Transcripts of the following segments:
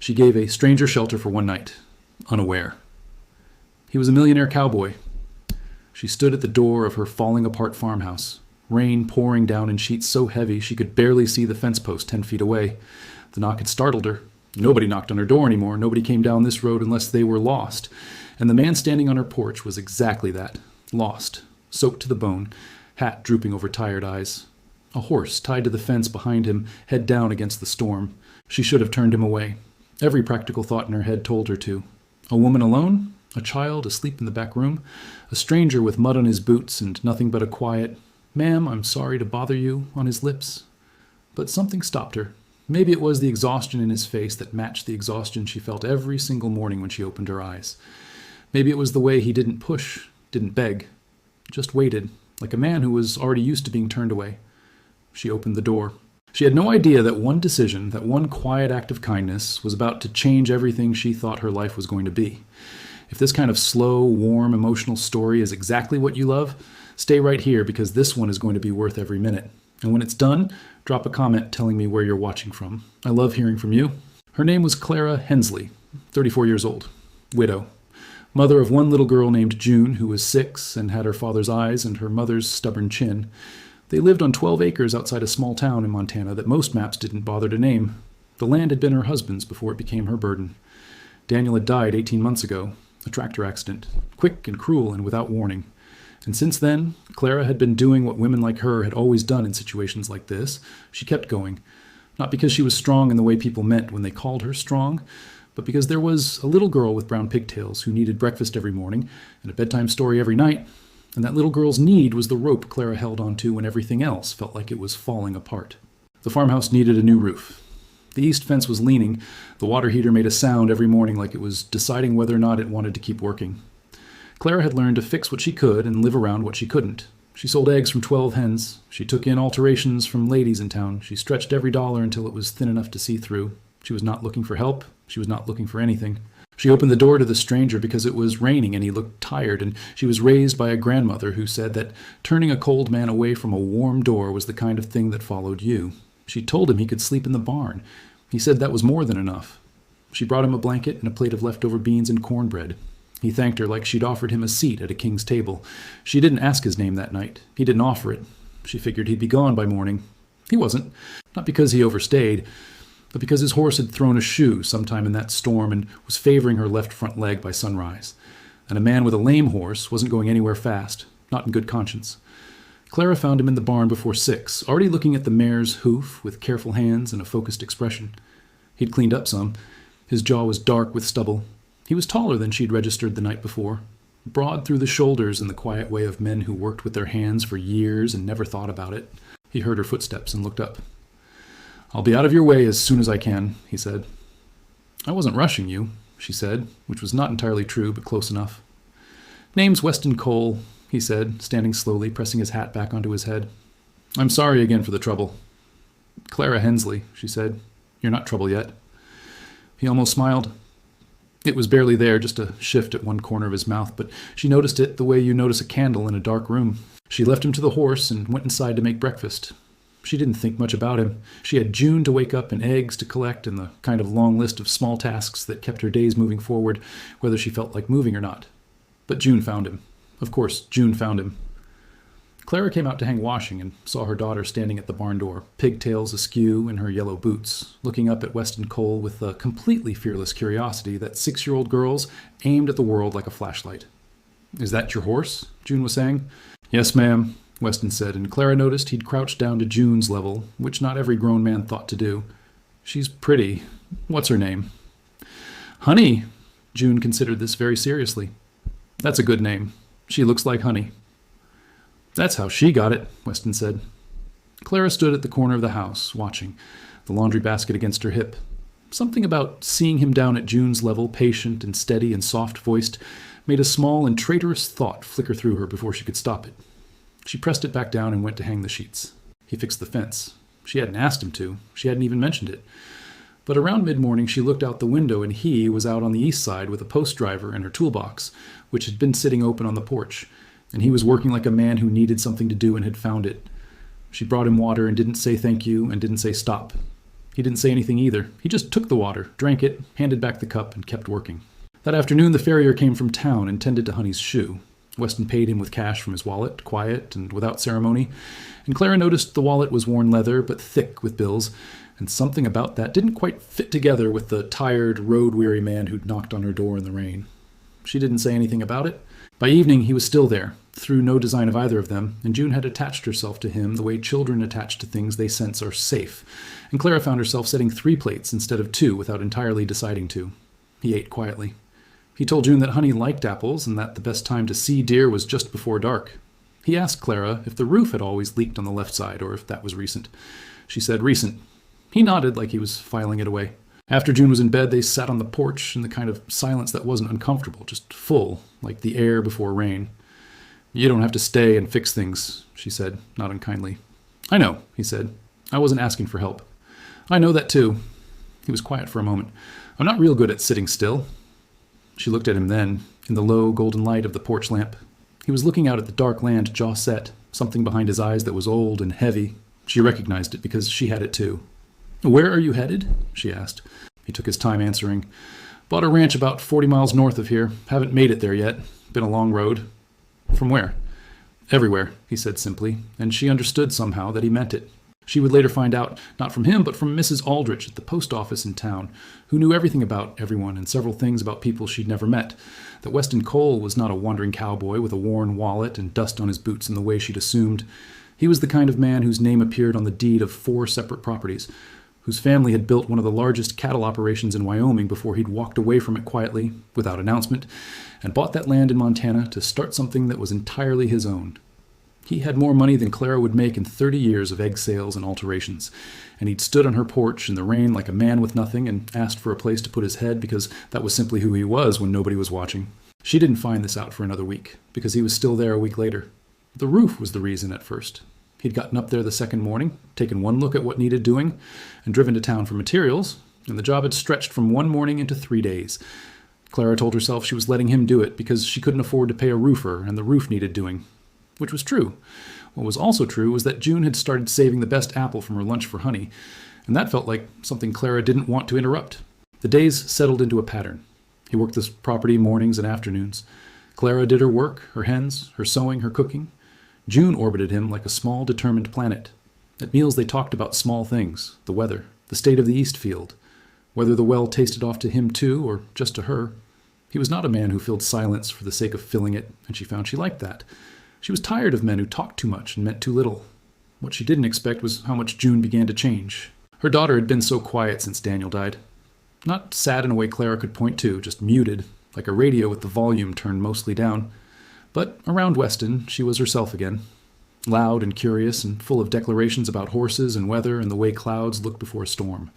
She gave a stranger shelter for one night, unaware. He was a millionaire cowboy. She stood at the door of her falling-apart farmhouse, rain pouring down in sheets so heavy she could barely see the fence post 10 feet away. The knock had startled her. Nobody knocked on her door anymore. Nobody came down this road unless they were lost. And the man standing on her porch was exactly that, lost, soaked to the bone, hat drooping over tired eyes. A horse tied to the fence behind him, head down against the storm. She should have turned him away. Every practical thought in her head told her to. A woman alone? A child asleep in the back room? A stranger with mud on his boots and nothing but a quiet, "Ma'am, I'm sorry to bother you," on his lips? But something stopped her. Maybe it was the exhaustion in his face that matched the exhaustion she felt every single morning when she opened her eyes. Maybe it was the way he didn't push, didn't beg, just waited, like a man who was already used to being turned away. She opened the door. She had no idea that one decision, that one quiet act of kindness, was about to change everything she thought her life was going to be. If this kind of slow, warm, emotional story is exactly what you love, stay right here because this one is going to be worth every minute. And when it's done, drop a comment telling me where you're watching from. I love hearing from you. Her name was Clara Hensley, 34 years old, widow, mother of one little girl named June who was 6 and had her father's eyes and her mother's stubborn chin. They lived on 12 acres outside a small town in Montana that most maps didn't bother to name. The land had been her husband's before it became her burden. Daniel had died 18 months ago, a tractor accident, quick and cruel and without warning. And since then, Clara had been doing what women like her had always done in situations like this. She kept going, not because she was strong in the way people meant when they called her strong, but because there was a little girl with brown pigtails who needed breakfast every morning and a bedtime story every night, and that little girl's need was the rope Clara held onto when everything else felt like it was falling apart. The farmhouse needed a new roof. The east fence was leaning. The water heater made a sound every morning like it was deciding whether or not it wanted to keep working. Clara had learned to fix what she could and live around what she couldn't. She sold eggs from 12 hens. She took in alterations from ladies in town. She stretched every dollar until it was thin enough to see through. She was not looking for help. She was not looking for anything. She opened the door to the stranger because it was raining and he looked tired, and she was raised by a grandmother who said that turning a cold man away from a warm door was the kind of thing that followed you. She told him he could sleep in the barn. He said that was more than enough. She brought him a blanket and a plate of leftover beans and cornbread. He thanked her like she'd offered him a seat at a king's table. She didn't ask his name that night. He didn't offer it. She figured he'd be gone by morning. He wasn't. Not because he overstayed, but because his horse had thrown a shoe sometime in that storm and was favoring her left front leg by sunrise. And a man with a lame horse wasn't going anywhere fast, not in good conscience. Clara found him in the barn before 6, already looking at the mare's hoof with careful hands and a focused expression. He'd cleaned up some. His jaw was dark with stubble. He was taller than she'd registered the night before, broad through the shoulders in the quiet way of men who worked with their hands for years and never thought about it. He heard her footsteps and looked up. "I'll be out of your way as soon as I can," he said. "I wasn't rushing you," she said, which was not entirely true, but close enough. "Name's Weston Cole," he said, standing slowly, pressing his hat back onto his head. "I'm sorry again for the trouble." "Clara Hensley," she said. "You're not trouble yet." He almost smiled. It was barely there, just a shift at one corner of his mouth, but she noticed it the way you notice a candle in a dark room. She left him to the horse and went inside to make breakfast. She didn't think much about him. She had June to wake up and eggs to collect and the kind of long list of small tasks that kept her days moving forward, whether she felt like moving or not. But June found him. Of course, June found him. Clara came out to hang washing and saw her daughter standing at the barn door, pigtails askew in her yellow boots, looking up at Weston Cole with the completely fearless curiosity that 6-year-old girls aimed at the world like a flashlight. "Is that your horse?" June was saying. "Yes, ma'am," Weston said, and Clara noticed he'd crouched down to June's level, which not every grown man thought to do. "She's pretty. What's her name?" "Honey." June considered this very seriously. "That's a good name. She looks like honey." "That's how she got it," Weston said. Clara stood at the corner of the house, watching, the laundry basket against her hip. Something about seeing him down at June's level, patient and steady and soft-voiced, made a small and traitorous thought flicker through her before she could stop it. She pressed it back down and went to hang the sheets. He fixed the fence. She hadn't asked him to. She hadn't even mentioned it. But around mid-morning she looked out the window and he was out on the east side with a post driver and her toolbox, which had been sitting open on the porch, and he was working like a man who needed something to do and had found it. She brought him water and didn't say thank you and didn't say stop. He didn't say anything either. He just took the water, drank it, handed back the cup, and kept working. That afternoon, the farrier came from town and tended to Honey's shoe. Weston paid him with cash from his wallet, quiet and without ceremony, and Clara noticed the wallet was worn leather but thick with bills, and something about that didn't quite fit together with the tired, road-weary man who'd knocked on her door in the rain. She didn't say anything about it. By evening, he was still there, through no design of either of them, and June had attached herself to him the way children attach to things they sense are safe, and Clara found herself setting 3 plates instead of 2 without entirely deciding to. He ate quietly. He told June that Honey liked apples and that the best time to see deer was just before dark. He asked Clara if the roof had always leaked on the left side or if that was recent. She said recent. He nodded like he was filing it away. After June was in bed, they sat on the porch in the kind of silence that wasn't uncomfortable, just full, like the air before rain. "You don't have to stay and fix things," she said, not unkindly. "I know," he said. "I wasn't asking for help." "I know that too." He was quiet for a moment. "I'm not real good at sitting still." She looked at him then, in the low golden light of the porch lamp. He was looking out at the dark land, jaw set, something behind his eyes that was old and heavy. She recognized it because she had it too. "Where are you headed?" she asked. He took his time answering. "Bought a ranch about 40 miles north of here. Haven't made it there yet. Been a long road." "From where?" "Everywhere," he said simply, and she understood somehow that he meant it. She would later find out, not from him, but from Mrs. Aldrich at the post office in town, who knew everything about everyone and several things about people she'd never met, that Weston Cole was not a wandering cowboy with a worn wallet and dust on his boots in the way she'd assumed. He was the kind of man whose name appeared on the deed of 4 separate properties, whose family had built one of the largest cattle operations in Wyoming before he'd walked away from it quietly, without announcement, and bought that land in Montana to start something that was entirely his own. He had more money than Clara would make in 30 years of egg sales and alterations, and he'd stood on her porch in the rain like a man with nothing and asked for a place to put his head because that was simply who he was when nobody was watching. She didn't find this out for another week, because he was still there a week later. The roof was the reason at first. He'd gotten up there the second morning, taken one look at what needed doing, and driven to town for materials, and the job had stretched from 1 morning into 3 days. Clara told herself she was letting him do it because she couldn't afford to pay a roofer and the roof needed doing. Which was true. What was also true was that June had started saving the best apple from her lunch for Honey, and that felt like something Clara didn't want to interrupt. The days settled into a pattern. He worked this property mornings and afternoons. Clara did her work, her hens, her sewing, her cooking. June orbited him like a small, determined planet. At meals they talked about small things, the weather, the state of the East Field, whether the well tasted off to him too, or just to her. He was not a man who filled silence for the sake of filling it, and she found she liked that. She was tired of men who talked too much and meant too little. What she didn't expect was how much June began to change. Her daughter had been so quiet since Daniel died. Not sad in a way Clara could point to, just muted, like a radio with the volume turned mostly down. But around Weston, she was herself again. Loud and curious and full of declarations about horses and weather and the way clouds look before a storm.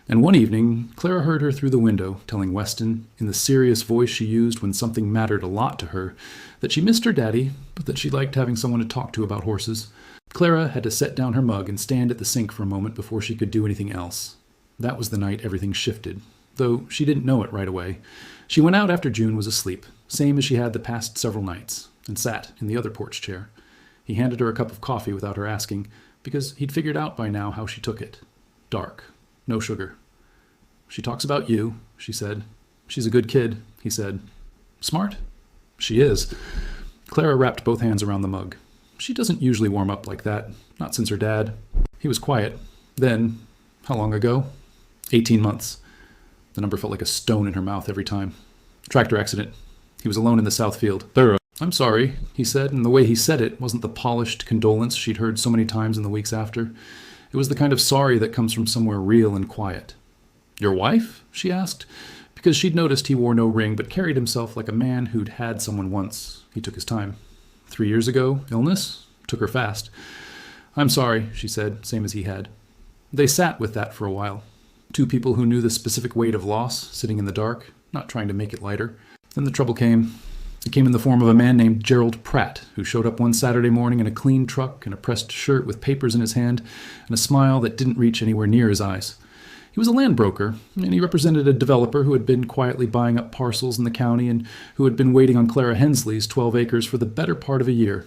And one evening, Clara heard her through the window, telling Weston, in the serious voice she used when something mattered a lot to her, that she missed her daddy, but that she liked having someone to talk to about horses. Clara had to set down her mug and stand at the sink for a moment before she could do anything else. That was the night everything shifted, though she didn't know it right away. She went out after June was asleep, same as she had the past several nights, and sat in the other porch chair. He handed her a cup of coffee without her asking, because he'd figured out by now how she took it. Dark. No sugar. "She talks about you," she said. "She's a good kid," he said. "Smart?" "She is." Clara wrapped both hands around the mug. "She doesn't usually warm up like that, not since her dad." He was quiet. Then, how long ago? 18 months. The number felt like a stone in her mouth every time. Tractor accident. He was alone in the south field. "I'm sorry," he said, and the way he said it wasn't the polished condolence she'd heard so many times in the weeks after. It was the kind of sorry that comes from somewhere real and quiet. "Your wife?" she asked, because she'd noticed he wore no ring but carried himself like a man who'd had someone once. He took his time. 3 years ago, illness? Took her fast. "I'm sorry," she said, same as he had. They sat with that for a while. 2 people who knew the specific weight of loss, sitting in the dark, not trying to make it lighter. Then the trouble came. It came in the form of a man named Gerald Pratt, who showed up one Saturday morning in a clean truck and a pressed shirt with papers in his hand and a smile that didn't reach anywhere near his eyes. He was a land broker, and he represented a developer who had been quietly buying up parcels in the county and who had been waiting on Clara Hensley's 12 acres for the better part of a year,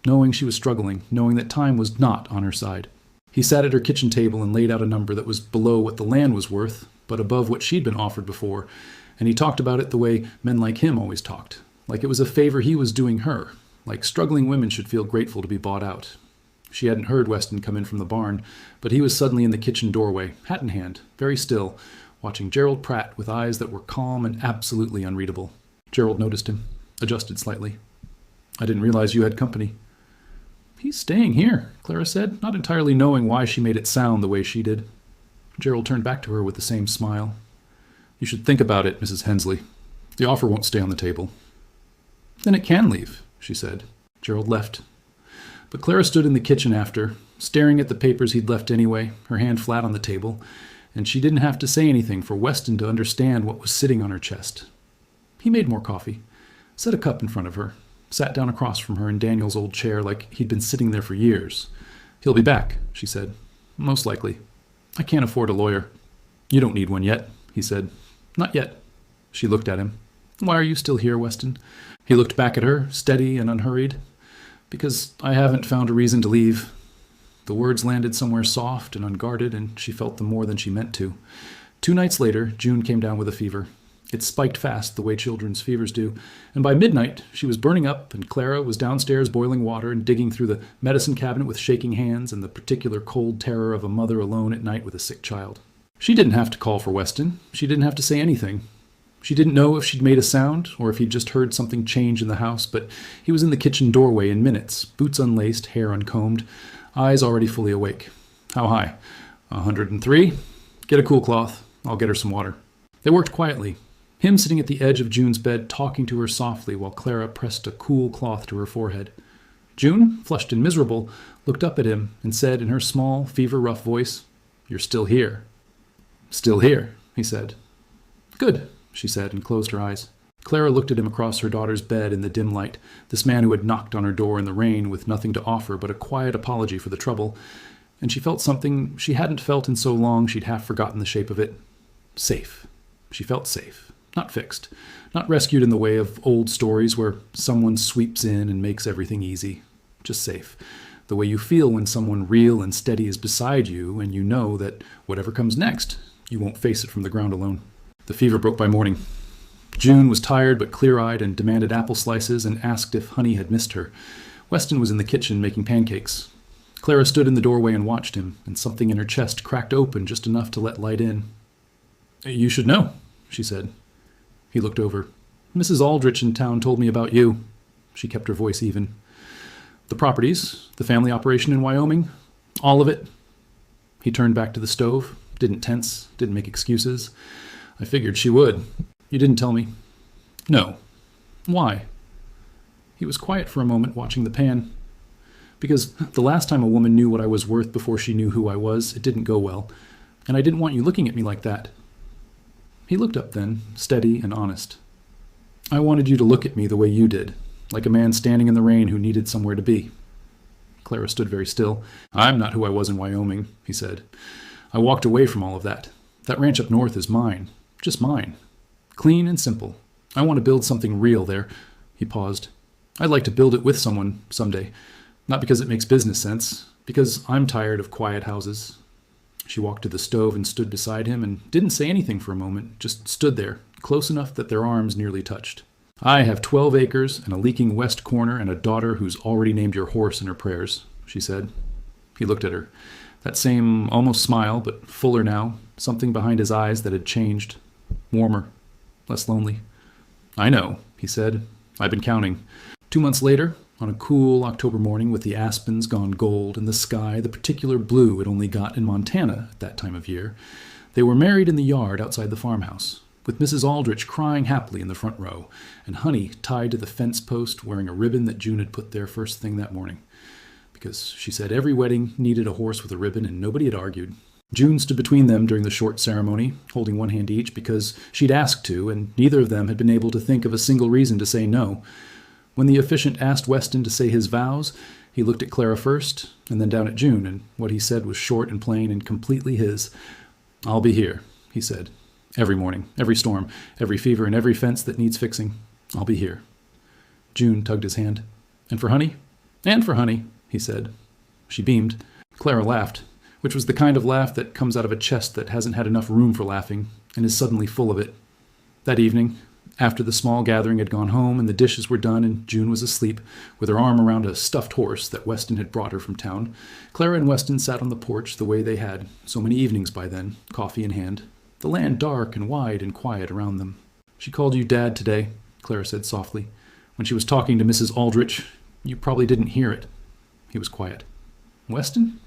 knowing she was struggling, knowing that time was not on her side. He sat at her kitchen table and laid out a number that was below what the land was worth, but above what she'd been offered before, and he talked about it the way men like him always talked, like it was a favor he was doing her, like struggling women should feel grateful to be bought out. She hadn't heard Weston come in from the barn, but he was suddenly in the kitchen doorway, hat in hand, very still, watching Gerald Pratt with eyes that were calm and absolutely unreadable. Gerald noticed him, adjusted slightly. "I didn't realize you had company." "He's staying here," Clara said, not entirely knowing why she made it sound the way she did. Gerald turned back to her with the same smile. "You should think about it, Mrs. Hensley. The offer won't stay on the table." "Then it can leave," she said. Gerald left. But Clara stood in the kitchen after, staring at the papers he'd left anyway, her hand flat on the table, and she didn't have to say anything for Weston to understand what was sitting on her chest. He made more coffee, set a cup in front of her, sat down across from her in Daniel's old chair like he'd been sitting there for years. "He'll be back," she said. "Most likely. I can't afford a lawyer." "You don't need one yet," he said. "Not yet." She looked at him. "Why are you still here, Weston?" He looked back at her, steady and unhurried. "Because I haven't found a reason to leave." The words landed somewhere soft and unguarded, and she felt them more than she meant to. 2 nights later, June came down with a fever. It spiked fast the way children's fevers do, and by midnight she was burning up, and Clara was downstairs boiling water and digging through the medicine cabinet with shaking hands and the particular cold terror of a mother alone at night with a sick child. She didn't have to call for Weston. She didn't have to say anything. She didn't know if she'd made a sound or if he'd just heard something change in the house, but he was in the kitchen doorway in minutes, boots unlaced, hair uncombed, eyes already fully awake. "How high?" 103. "Get a cool cloth. I'll get her some water." They worked quietly, him sitting at the edge of June's bed talking to her softly while Clara pressed a cool cloth to her forehead. June, flushed and miserable, looked up at him and said in her small, fever-rough voice, "You're still here." "Still here," he said. "Good," she said, and closed her eyes. Clara looked at him across her daughter's bed in the dim light, this man who had knocked on her door in the rain with nothing to offer but a quiet apology for the trouble, and she felt something she hadn't felt in so long she'd half forgotten the shape of it. Safe. She felt safe. Not fixed. Not rescued in the way of old stories where someone sweeps in and makes everything easy. Just safe. The way you feel when someone real and steady is beside you and you know that whatever comes next, you won't face it from the ground alone. The fever broke by morning. June was tired but clear-eyed and demanded apple slices and asked if Honey had missed her. Weston was in the kitchen making pancakes. Clara stood in the doorway and watched him, and something in her chest cracked open just enough to let light in. "You should know," she said. He looked over. "Mrs. Aldrich in town told me about you." She kept her voice even. "The properties, the family operation in Wyoming, all of it." He turned back to the stove, didn't tense, didn't make excuses. "I figured she would. You didn't tell me." "No." "Why?" He was quiet for a moment, watching the pan. "Because the last time a woman knew what I was worth before she knew who I was, it didn't go well. And I didn't want you looking at me like that." He looked up then, steady and honest. "I wanted you to look at me the way you did, like a man standing in the rain who needed somewhere to be." Clara stood very still. "I'm not who I was in Wyoming," he said. "I walked away from all of that. That ranch up north is mine. Just mine. Clean and simple. I want to build something real there." He paused. "I'd like to build it with someone someday. Not because it makes business sense. Because I'm tired of quiet houses." She walked to the stove and stood beside him and didn't say anything for a moment, just stood there, close enough that their arms nearly touched. "I have 12 acres and a leaking west corner and a daughter who's already named your horse in her prayers," she said. He looked at her. That same almost smile, but fuller now, something behind his eyes that had changed. Warmer, less lonely. "I know," he said. "I've been counting." 2 months later, on a cool October morning with the aspens gone gold and the sky the particular blue it only got in Montana at that time of year, they were married in the yard outside the farmhouse, with Mrs. Aldrich crying happily in the front row, and Honey tied to the fence post wearing a ribbon that June had put there first thing that morning. Because she said every wedding needed a horse with a ribbon, and nobody had argued. June stood between them during the short ceremony, holding one hand each because she'd asked to, and neither of them had been able to think of a single reason to say no. When the officiant asked Weston to say his vows, he looked at Clara first, and then down at June, and what he said was short and plain and completely his. "I'll be here," he said. "Every morning, every storm, every fever, and every fence that needs fixing. I'll be here." June tugged his hand. "And for Honey?" "And for Honey," he said. She beamed. Clara laughed. which was the kind of laugh that comes out of a chest that hasn't had enough room for laughing and is suddenly full of it. That evening, after the small gathering had gone home and the dishes were done and June was asleep, with her arm around a stuffed horse that Weston had brought her from town, Clara and Weston sat on the porch the way they had so many evenings by then, coffee in hand, the land dark and wide and quiet around them. "She called you Dad today," Clara said softly. "When she was talking to Mrs. Aldrich, you probably didn't hear it." He was quiet. "Weston?"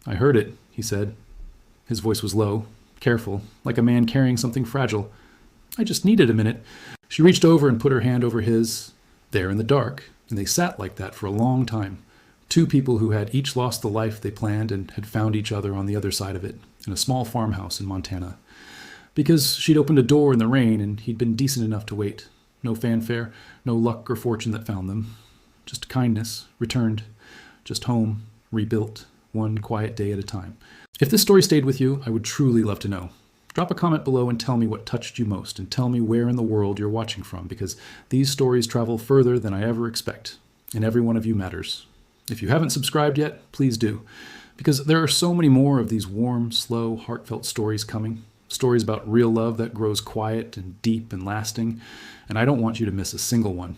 "I heard it," he said. His voice was low, careful, like a man carrying something fragile. "I just needed a minute." She reached over and put her hand over his, there in the dark, and they sat like that for a long time. Two people who had each lost the life they planned and had found each other on the other side of it, in a small farmhouse in Montana. Because she'd opened a door in the rain and he'd been decent enough to wait. No fanfare, no luck or fortune that found them. Just kindness, returned. Just home, rebuilt, one quiet day at a time. If this story stayed with you, I would truly love to know. Drop a comment below and tell me what touched you most, and tell me where in the world you're watching from, because these stories travel further than I ever expect, and every one of you matters. If you haven't subscribed yet, please do, because there are so many more of these warm, slow, heartfelt stories coming, stories about real love that grows quiet and deep and lasting, and I don't want you to miss a single one.